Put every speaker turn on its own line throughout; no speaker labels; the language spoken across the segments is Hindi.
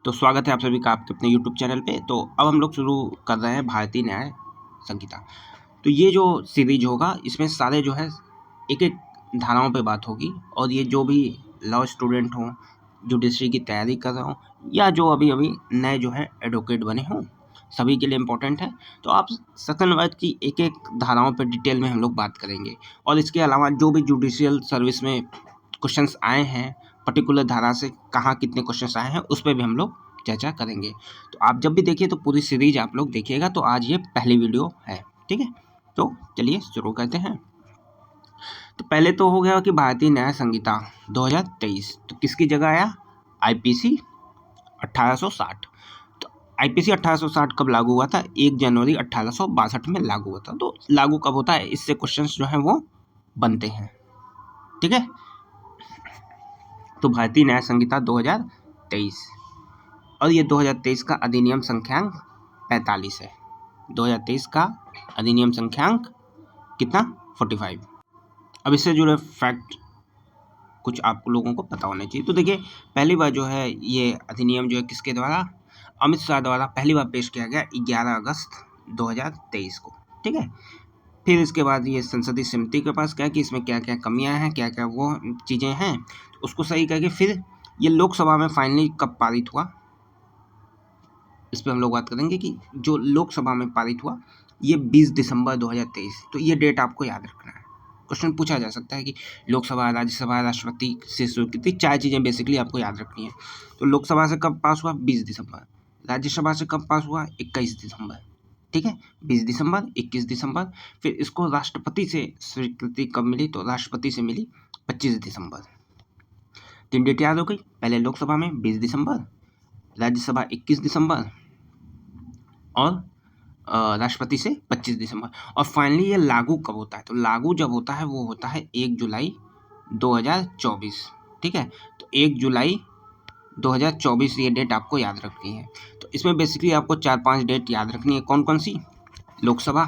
तो स्वागत है आप सभी का आपके अपने YouTube चैनल पे। तो अब हम लोग शुरू कर रहे हैं भारतीय न्याय संहिता। तो ये जो सीरीज होगा इसमें सारे जो है एक एक धाराओं पे बात होगी, और ये जो भी लॉ स्टूडेंट हों, जुडिशरी की तैयारी कर रहे हों, या जो अभी अभी नए जो है एडवोकेट बने हों, सभी के लिए इम्पोर्टेंट है। तो आप सेकंड की एक एक धाराओं पर डिटेल में हम लोग बात करेंगे, और इसके अलावा जो भी जुडिशियल सर्विस में क्वेश्चंस आए हैं पर्टिकुलर धारा से कहाँ कितने क्वेश्चंस आए हैं उस पर भी हम लोग चर्चा करेंगे। तो आप जब भी देखिए तो पूरी सीरीज आप लोग देखिएगा। तो आज ये पहली वीडियो है, ठीक है। तो चलिए शुरू करते हैं। तो पहले तो हो गया कि भारतीय न्याय संहिता 2023 तो किसकी जगह आया? आईपीसी 1860। तो आईपीसी 1860 कब लागू हुआ था? 1 जनवरी 1862 में लागू हुआ था। तो लागू कब होता है, इससे क्वेश्चंस जो हैं वो बनते हैं, ठीक है। तो भारतीय न्याय संहिता 2023, और ये 2023 का अधिनियम संख्यांक 45 है। 2023 का अधिनियम संख्यांक कितना? 45। अब इससे जुड़े फैक्ट कुछ आप लोगों को पता होने चाहिए। तो देखिए, पहली बार जो है ये अधिनियम जो है किसके द्वारा? अमित शाह द्वारा पहली बार पेश किया गया 11 अगस्त 2023 को, ठीक है। फिर इसके बाद ये संसदीय समिति के पास क्या कि इसमें क्या क्या कमियां हैं, क्या क्या वो चीज़ें हैं, उसको सही करके फिर ये लोकसभा में फाइनली कब पारित हुआ, इस पर हम लोग बात करेंगे कि जो लोकसभा में पारित हुआ ये 20 दिसंबर 2023। तो ये डेट आपको याद रखना है। क्वेश्चन पूछा जा सकता है कि लोकसभा, राज्यसभा, राष्ट्रपति से स्वीकृति, चार चीज़ें बेसिकली आपको याद रखनी है। तो लोकसभा से कब पास हुआ? 20 दिसंबर। राज्यसभा से कब पास हुआ? 21 दिसंबर, ठीक है। 20 दिसंबर, 21 दिसंबर। फिर इसको राष्ट्रपति से स्वीकृति कब मिली? तो राष्ट्रपति से मिली 25 दिसंबर। तीन डेट याद हो गई। पहले लोकसभा में 20 दिसंबर, राज्यसभा 21 दिसंबर, और राष्ट्रपति से 25 दिसंबर। और फाइनली ये लागू कब होता है? तो लागू जब होता है वो होता है 1 जुलाई 2024, ठीक है। तो 1 जुलाई 2024 ये डेट आपको याद रखनी है। तो इसमें बेसिकली आपको 4-5 डेट याद रखनी है। कौन कौन सी? लोकसभा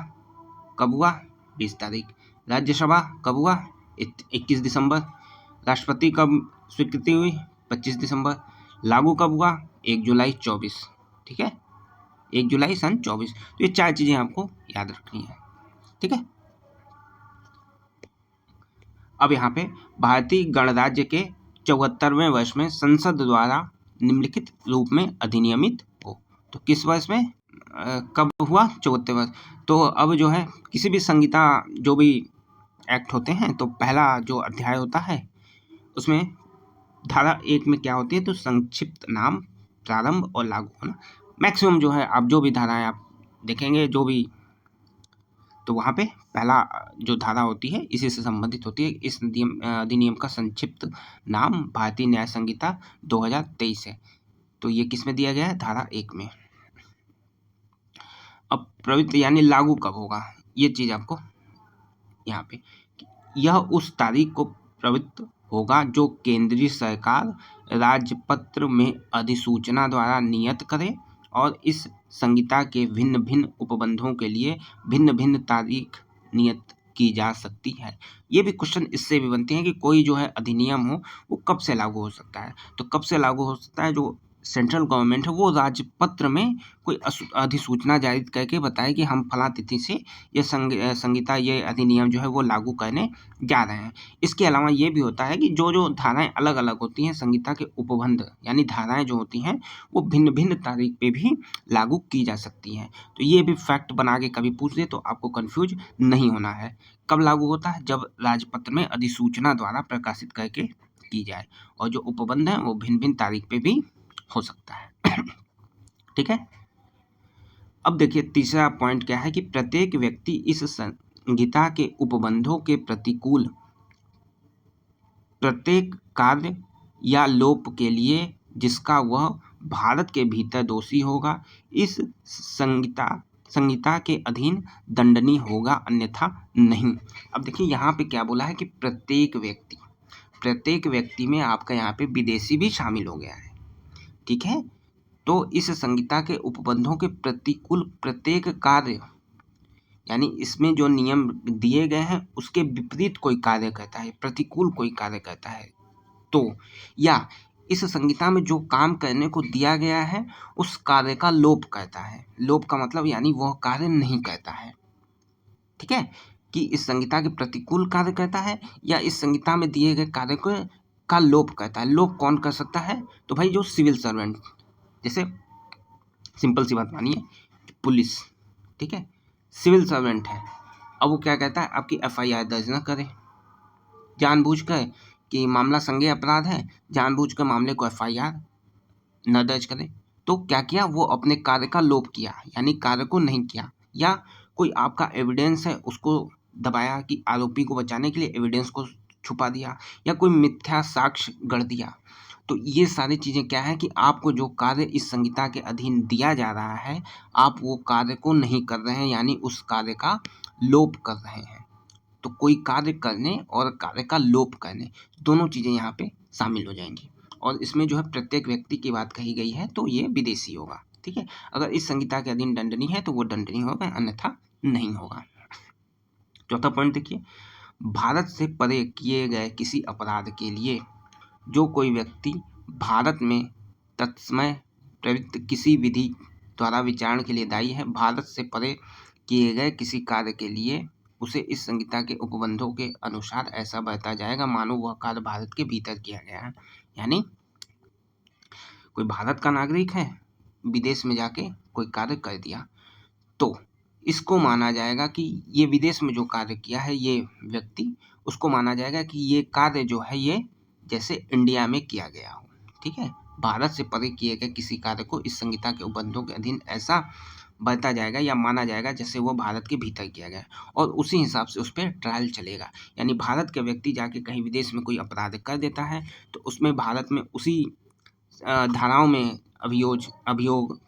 कब हुआ? 20 तारीख। राज्यसभा कब हुआ? 21 दिसंबर। राष्ट्रपति कब स्वीकृति हुई? 25 दिसंबर। लागू कब हुआ? 1 जुलाई 24, ठीक है। 1 जुलाई सन 24। तो ये चार चीजें आपको याद रखनी है, ठीक है। अब यहाँ पे भारतीय गणराज्य के 74वें वर्ष में संसद द्वारा निम्नलिखित रूप में अधिनियमित हो। तो किस वर्ष में कब हुआ? 74 वर्ष। तो अब जो है किसी भी संहिता जो भी एक्ट होते हैं तो पहला जो अध्याय होता है उसमें धारा 1 में क्या होती है? तो संक्षिप्त नाम, प्रारंभ और लागू होना। मैक्सिमम जो है आप जो भी धाराएं आप देखेंगे जो भी, तो वहाँ पे पहला जो धारा होती है इसी से संबंधित होती है। इस अधिनियम का संक्षिप्त नाम भारतीय न्याय संहिता 2023 है। तो ये किस में दिया गया है? धारा 1 में। अब प्रवृत्त यानी लागू कब होगा, ये चीज आपको यहाँ पे, यह उस तारीख को प्रवृत्त होगा जो केंद्रीय सरकार राजपत्र में अधिसूचना द्वारा नियत करे, और इस संहिता के भिन्न भिन्न उपबंधों के लिए भिन्न भिन्न तारीख नियत की जा सकती है। ये भी क्वेश्चन इससे भी बनते हैं कि कोई जो है अधिनियम हो वो कब से लागू हो सकता है। तो कब से लागू हो सकता है? जो सेंट्रल गवर्नमेंट है वो राजपत्र में कोई अधिसूचना जारी करके बताए कि हम फला तिथि से ये संहिता, ये अधिनियम जो है वो लागू करने जा रहे हैं। इसके अलावा ये भी होता है कि जो जो धाराएं अलग अलग होती हैं संहिता के उपबंध यानी धाराएं जो होती हैं वो भिन्न भिन्न तारीख पे भी लागू की जा सकती हैं। तो ये भी फैक्ट बना के कभी पूछ दे तो आपको कंफ्यूज नहीं होना है। कब लागू होता है? जब राजपत्र में अधिसूचना द्वारा प्रकाशित करके की जाए, और जो उपबंध है वो भिन्न भिन्न तारीख पे भी हो सकता है ठीक है। अब देखिए तीसरा पॉइंट क्या है कि प्रत्येक व्यक्ति इस संहिता के उपबंधों के प्रतिकूल प्रत्येक कार्य या लोप के लिए जिसका वह भारत के भीतर दोषी होगा इस संहिता के अधीन दंडनीय होगा, अन्यथा नहीं। अब देखिए यहाँ पे क्या बोला है कि प्रत्येक व्यक्ति में आपका यहाँ पे विदेशी भी शामिल हो गया है, ठीक है। तो इस संहिता के उपबंधों के प्रतिकूल प्रत्येक कार्य यानी इसमें जो नियम दिए गए हैं उसके विपरीत कोई कार्य करता है, प्रतिकूल कोई कार्य करता है तो, या इस संहिता में जो काम करने को दिया गया है उस कार्य का लोप करता है। लोप का मतलब यानी वह कार्य नहीं करता है। ठीक है, कि इस संहिता के प्रतिकूल कार्य करता है या इस संहिता में दिए गए कार्य को का लोप करता है। लोप कौन कर सकता है? तो भाई जो सिविल सर्वेंट, जैसे सिंपल सी बात मानिए पुलिस, ठीक है, सिविल सर्वेंट है, अब वो क्या कहता है, आपकी एफआईआर दर्ज न करे, जानबूझकर कि मामला संज्ञेय अपराध है, जानबूझकर मामले को एफआईआर न दर्ज करे, तो क्या किया, वो अपने कार्य का लोप किया, यानी कार्य को नहीं किया, या कोई आपका एविडेंस है उसको दबाया कि आरोपी को बचाने के लिए एविडेंस को छुपा दिया, या कोई मिथ्या साक्ष्य गढ़ दिया। तो ये सारी चीज़ें क्या है कि आपको जो कार्य इस संहिता के अधीन दिया जा रहा है, आप वो कार्य को नहीं कर रहे हैं, यानी उस कार्य का लोप कर रहे हैं। तो कोई कार्य करने और कार्य का लोप करने, दोनों चीज़ें यहाँ पे शामिल हो जाएंगी। और इसमें जो है प्रत्येक व्यक्ति की बात कही गई है, तो ये विदेशी होगा। ठीक है, अगर इस संहिता के अधीन दंडनीय है तो वो दंडनीय होगा, अन्यथा नहीं होगा। चौथा पॉइंट देखिए, भारत से परे किए गए किसी अपराध के लिए जो कोई व्यक्ति भारत में तत्समय प्रवृत्त किसी विधि द्वारा विचारण के लिए दायी है, भारत से परे किए गए किसी कार्य के लिए उसे इस संहिता के उपबंधों के अनुसार ऐसा बरता जाएगा मानो वह कार्य भारत के भीतर किया गया है। यानी कोई भारत का नागरिक है, विदेश में जाके कोई कार्य कर दिया, तो इसको माना जाएगा कि ये विदेश में जो कार्य किया है ये व्यक्ति, उसको माना जाएगा कि ये कार्य जो है ये जैसे इंडिया में किया गया हो। ठीक है, भारत से परे किए गए किसी कार्य को इस संहिता के उपबंधों के अधीन ऐसा बरता जाएगा या माना जाएगा जैसे वो भारत के भीतर किया गया, और उसी हिसाब से उस पर ट्रायल चलेगा। यानी भारत के व्यक्ति जाके कहीं विदेश में कोई अपराध कर देता है तो उसमें भारत में उसी धाराओं में अभियोग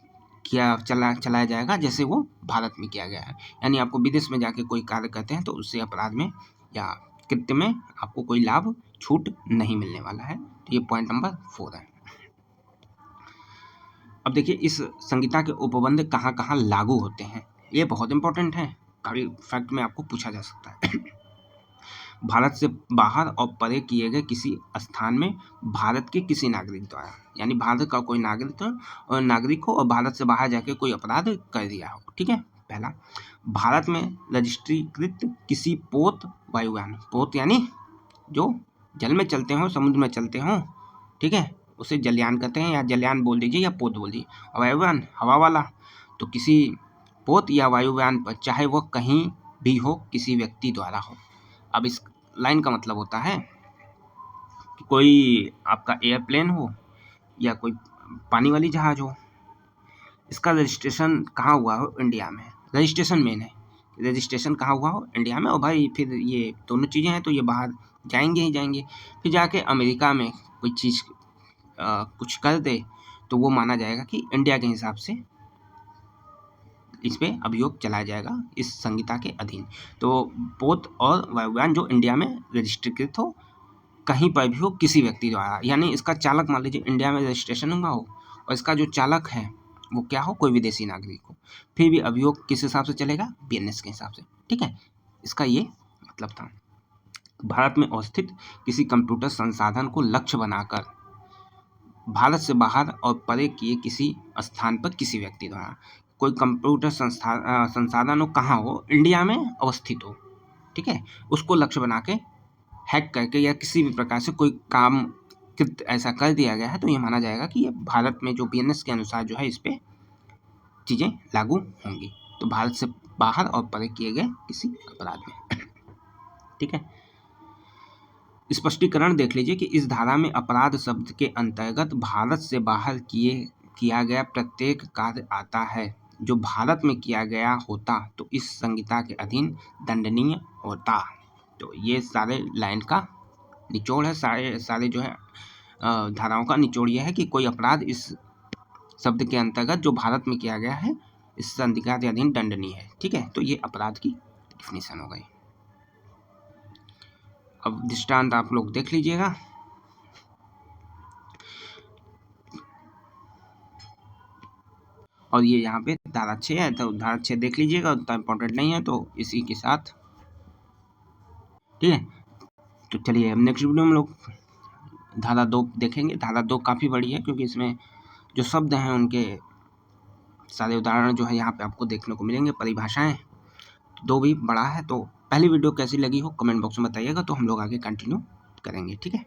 किया चलाया जाएगा जैसे वो भारत में किया गया है। यानी आपको विदेश में जाके कोई कार्य करते हैं तो उससे अपराध में या कृत्य में आपको कोई लाभ छूट नहीं मिलने वाला है। तो ये पॉइंट नंबर 4 है। अब देखिए इस संहिता के उपबंध कहाँ कहाँ लागू होते हैं, ये बहुत इंपॉर्टेंट है, काफी फैक्ट में आपको पूछा जा सकता है। भारत से बाहर और परे किए गए किसी स्थान में भारत के किसी नागरिक द्वारा, यानी भारत का कोई नागरिक हो और भारत से बाहर जाके कोई अपराध कर दिया हो। ठीक है, पहला, भारत में रजिस्ट्रीकृत किसी पोत वायुयान, पोत यानी जो जल में चलते हो, समुद्र में चलते हो, ठीक है, उसे जलयान कहते हैं, या जलयान बोल दीजिए या पोत बोल दीजिए। वायुयान हवा वाला, तो किसी पोत या वायुयान पर चाहे वह कहीं भी हो किसी व्यक्ति द्वारा हो। अब इस लाइन का मतलब होता है कि कोई आपका एयरप्लेन हो या कोई पानी वाली जहाज हो, इसका रजिस्ट्रेशन कहाँ हुआ हो, इंडिया में। रजिस्ट्रेशन मेन है, रजिस्ट्रेशन कहाँ हुआ हो, इंडिया में। और भाई फिर ये दोनों चीज़ें हैं तो ये बाहर जाएंगे ही जाएंगे। फिर जाके अमेरिका में कोई चीज़ कुछ कर दे तो वो माना जाएगा कि इंडिया के हिसाब से इस पे अभियोग चलाया जाएगा इस संहिता के अधीन। तो पोत और वायुयान जो इंडिया में रजिस्ट्रीकृत हो कहीं पर भी हो किसी व्यक्ति द्वारा, यानी इसका चालक मान लीजिए इंडिया में रजिस्ट्रेशन हुआ हो और इसका जो चालक है वो क्या हो, कोई विदेशी नागरिक हो, फिर भी अभियोग किस हिसाब से चलेगा, बीएनएस के हिसाब से। ठीक है, इसका ये मतलब था। भारत में अवस्थित किसी कंप्यूटर संसाधन को लक्ष्य बनाकर भारत से बाहर और परे किए किसी स्थान पर किसी व्यक्ति द्वारा, कोई कंप्यूटर संसाधन हो कहाँ हो, इंडिया में अवस्थित हो, ठीक है, उसको लक्ष्य बना के हैक करके या किसी भी प्रकार से कोई काम कृत्य ऐसा कर दिया गया है तो ये माना जाएगा कि ये भारत में जो बीएनएस के अनुसार जो है इस पर चीज़ें लागू होंगी। तो भारत से बाहर और परे किए गए किसी अपराध में। ठीक है, स्पष्टीकरण देख लीजिए कि इस धारा में अपराध शब्द के अंतर्गत भारत से बाहर किया गया प्रत्येक कार्य आता है। जो भारत में किया गया होता तो इस संहिता के अधीन दंडनीय होता। तो ये सारे लाइन का निचोड़ है, सारे जो है धाराओं का निचोड़ यह है कि कोई अपराध इस शब्द के अंतर्गत जो भारत में किया गया है इस संहिता के अधीन दंडनीय है। ठीक है, तो ये अपराध की डिफिनीशन हो गई। अब दृष्टांत आप लोग देख लीजिएगा। और ये यहाँ पे धारा 6 है, तो धारा 6 देख लीजिएगा, उतना इम्पोर्टेंट नहीं है तो इसी के साथ। ठीक है, तो चलिए अब नेक्स्ट वीडियो में लोग धारा 2 देखेंगे। धारा 2 काफ़ी बड़ी है क्योंकि इसमें जो शब्द हैं उनके सारे उदाहरण जो है यहाँ पे आपको देखने को मिलेंगे, परिभाषाएं। तो 2 भी बड़ा है। तो पहली वीडियो कैसी लगी हो कमेंट बॉक्स में बताइएगा, तो हम लोग आगे कंटिन्यू करेंगे, ठीक है।